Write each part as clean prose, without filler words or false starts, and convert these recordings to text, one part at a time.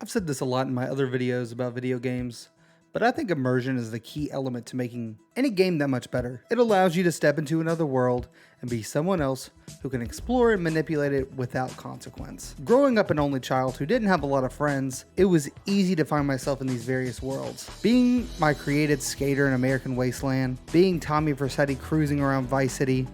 I've said this a lot in my other videos about video games, but I think immersion is the key element to making any game that much better. It allows you to step into another world and be someone else who can explore and manipulate it without consequence. Growing up an only child who didn't have a lot of friends, it was easy to find myself in these various worlds. Being my created skater in American Wasteland, being Tommy Vercetti cruising around Vice City,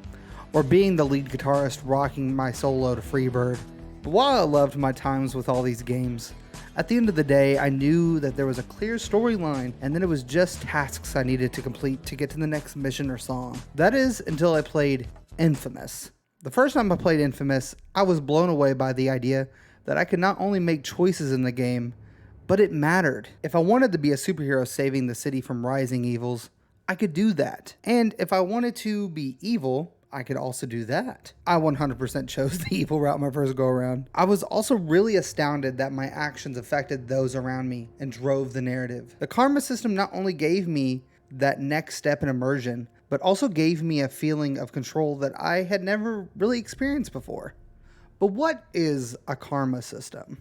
or being the lead guitarist rocking my solo to Freebird. But while I loved my times with all these games, at the end of the day, I knew that there was a clear storyline, and then it was just tasks I needed to complete to get to the next mission or song. That is, until I played Infamous. The first time I played Infamous, I was blown away by the idea that I could not only make choices in the game, but it mattered. If I wanted to be a superhero saving the city from rising evils, I could do that. And if I wanted to be evil, I could also do that. I 100% chose the evil route my first go around. I was also really astounded that my actions affected those around me and drove the narrative. The karma system not only gave me that next step in immersion, but also gave me a feeling of control that I had never really experienced before. But what is a karma system?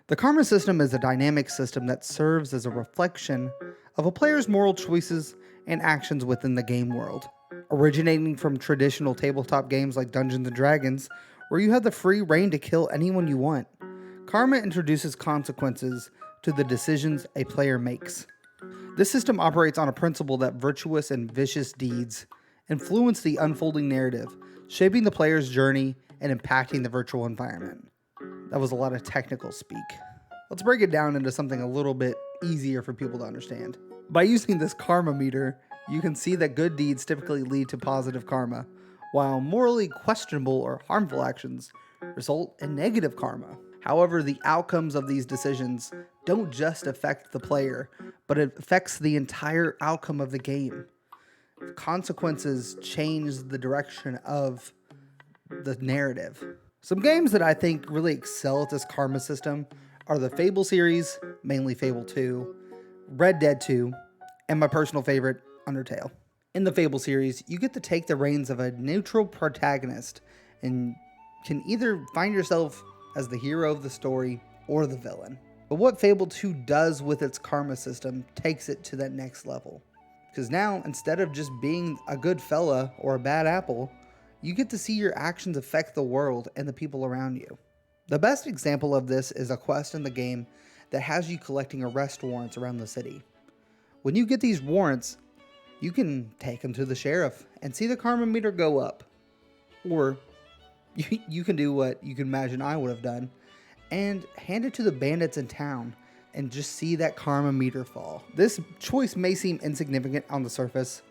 The karma system is a dynamic system that serves as a reflection of a player's moral choices and actions within the game world. Originating from traditional tabletop games like Dungeons & Dragons, where you have the free reign to kill anyone you want, karma introduces consequences to the decisions a player makes. This system operates on a principle that virtuous and vicious deeds influence the unfolding narrative, shaping the player's journey and impacting the virtual environment. That was a lot of technical speak. Let's break it down into something a little bit easier for people to understand. By using this karma meter, you can see that good deeds typically lead to positive karma, while morally questionable or harmful actions result in negative karma. However, the outcomes of these decisions don't just affect the player, but it affects the entire outcome of the game. Consequences change the direction of the narrative. Some games that I think really excel at this karma system are the Fable series, mainly Fable 2, Red Dead 2, and my personal favorite, Undertale. In the Fable series, you get to take the reins of a neutral protagonist and can either find yourself as the hero of the story or the villain. But what Fable 2 does with its karma system takes it to that next level. Because now, instead of just being a good fella or a bad apple, you get to see your actions affect the world and the people around you. The best example of this is a quest in the game that has you collecting arrest warrants around the city. When you get these warrants, you can take them to the sheriff and see the karma meter go up. Or you can do what you can imagine I would have done and hand it to the bandits in town and just see that karma meter fall. This choice may seem insignificant on the surface,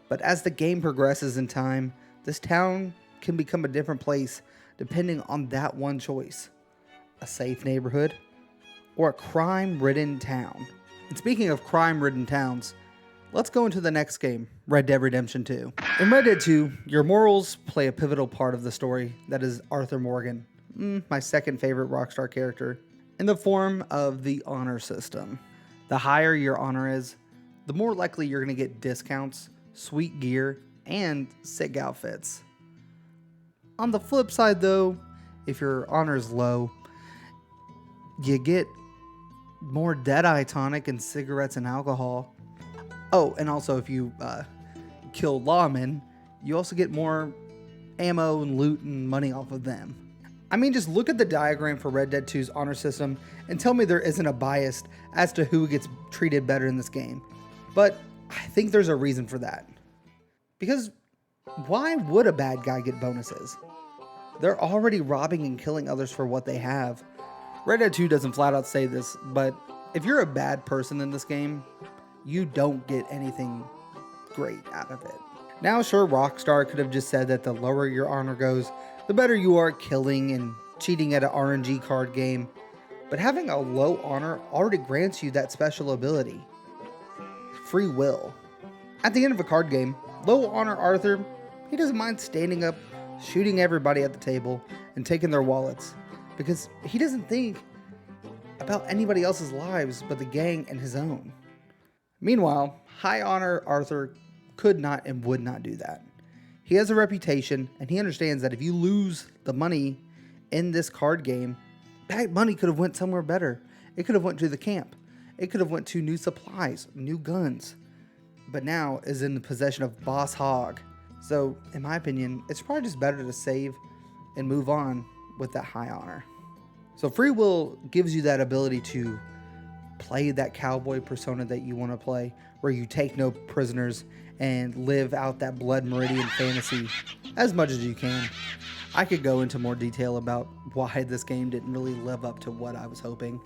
but as the game progresses in time, this town can become a different place depending on that one choice. A safe neighborhood or a crime-ridden town. And speaking of crime-ridden towns, let's go into the next game, Red Dead Redemption 2. In Red Dead 2, your morals play a pivotal part of the story, that is Arthur Morgan, my second favorite Rockstar character, in the form of the honor system. The higher your honor is, the more likely you're going to get discounts, sweet gear, and sick outfits. On the flip side though, if your honor is low, you get more Deadeye tonic and cigarettes and alcohol. Oh, and also if you kill lawmen, you also get more ammo and loot and money off of them. I mean, just look at the diagram for Red Dead 2's honor system and tell me there isn't a bias as to who gets treated better in this game. But I think there's a reason for that. Because why would a bad guy get bonuses? They're already robbing and killing others for what they have. Red Dead 2 doesn't flat out say this, but if you're a bad person in this game, you don't get anything great out of it. Now, sure, Rockstar could have just said that the lower your honor goes, the better you are at killing and cheating at an RNG card game, but having a low honor already grants you that special ability. Free will. At the end of a card game, low honor Arthur, he doesn't mind standing up, shooting everybody at the table, and taking their wallets, because he doesn't think about anybody else's lives but the gang and his own. Meanwhile, high honor Arthur could not and would not do that. He has a reputation, and he understands that if you lose the money in this card game, that money could have went somewhere better. It could have went to the camp. It could have went to new supplies, new guns, but now is in the possession of Boss Hog. So, in my opinion, it's probably just better to save and move on with that high honor. So free will gives you that ability to play that cowboy persona that you want to play, where you take no prisoners and live out that Blood Meridian fantasy as much as you can. I could go into more detail about why this game didn't really live up to what I was hoping,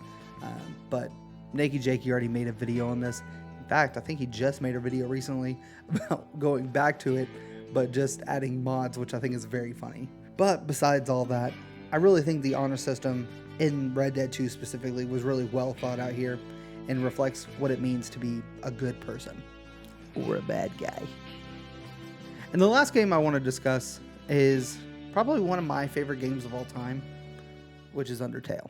but Nakey Jakey already made a video on this. In fact, I think he just made a video recently about going back to it, but just adding mods, which I think is very funny. But besides all that, I really think the honor system in Red Dead 2 specifically was really well thought out here and reflects what it means to be a good person or a bad guy. And the last game I want to discuss is probably one of my favorite games of all time, which is Undertale.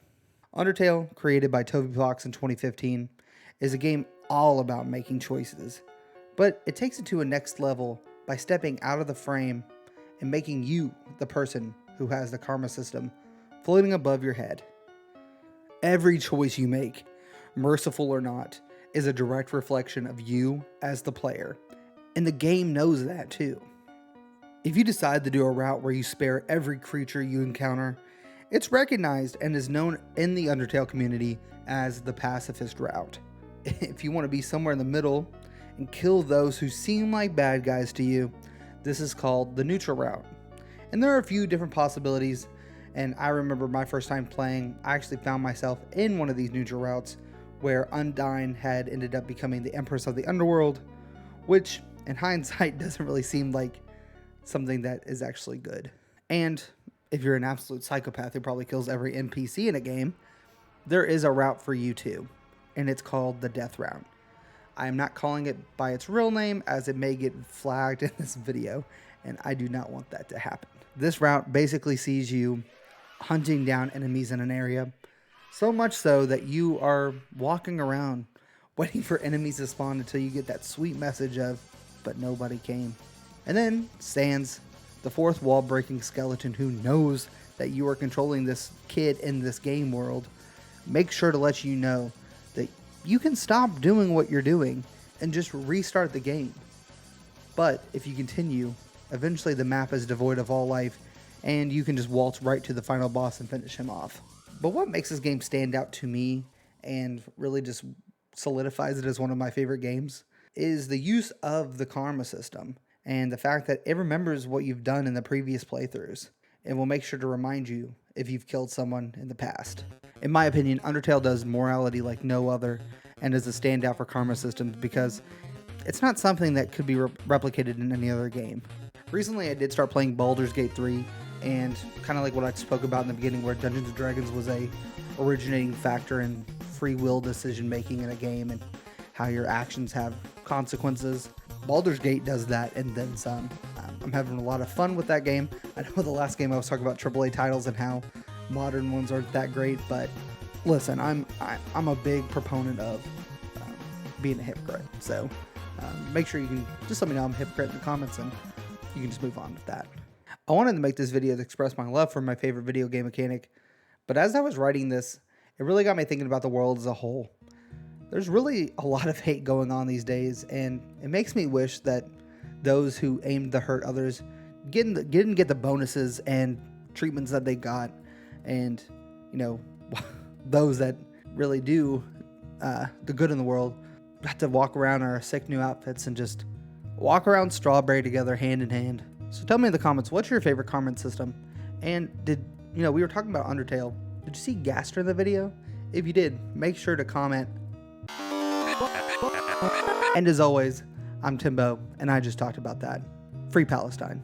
Undertale, created by Toby Fox in 2015, is a game all about making choices, but it takes it to a next level by stepping out of the frame and making you the person who has the karma system floating above your head. Every choice you make, merciful or not, is a direct reflection of you as the player, and the game knows that too. If you decide to do a route where you spare every creature you encounter, it's recognized and is known in the Undertale community as the pacifist route. If you want to be somewhere in the middle and kill those who seem like bad guys to you, this is called the neutral route. And there are a few different possibilities, and I remember my first time playing, I actually found myself in one of these neutral routes where Undyne had ended up becoming the Empress of the Underworld, which in hindsight doesn't really seem like something that is actually good. And if you're an absolute psychopath who probably kills every NPC in a game, there is a route for you too, and it's called the death route. I am not calling it by its real name, as it may get flagged in this video, and I do not want that to happen. This route basically sees you hunting down enemies in an area, so much so that you are walking around waiting for enemies to spawn until you get that sweet message of, but nobody came. And then stands the fourth wall breaking skeleton who knows that you are controlling this kid in this game world. Make sure to let you know that you can stop doing what you're doing and just restart the game. But if you continue, eventually the map is devoid of all life and you can just waltz right to the final boss and finish him off. But what makes this game stand out to me and really just solidifies it as one of my favorite games is the use of the karma system and the fact that it remembers what you've done in the previous playthroughs and will make sure to remind you if you've killed someone in the past. In my opinion, Undertale does morality like no other and is a standout for karma systems because it's not something that could be replicated in any other game. Recently, I did start playing Baldur's Gate 3, and kind of like what I spoke about in the beginning, where Dungeons & Dragons was a originating factor in free will decision making in a game and how your actions have consequences. Baldur's Gate does that and then some. I'm having a lot of fun with that game. I know the last game I was talking about AAA titles and how modern ones aren't that great, but listen, I'm a big proponent of being a hypocrite. So make sure you can just let me know I'm a hypocrite in the comments and you can just move on with that. I wanted to make this video to express my love for my favorite video game mechanic, but as I was writing this, it really got me thinking about the world as a whole. There's really a lot of hate going on these days, and it makes me wish that those who aimed to hurt others didn't get the bonuses and treatments that they got, and those that really do the good in the world got to walk around in our sick new outfits and just walk around Strawberry together hand in hand. So tell me in the comments, what's your favorite karma system? And we were talking about Undertale. Did you see Gaster in the video? If you did, make sure to comment. And as always, I'm Timbo, and I just talked about that. Free Palestine.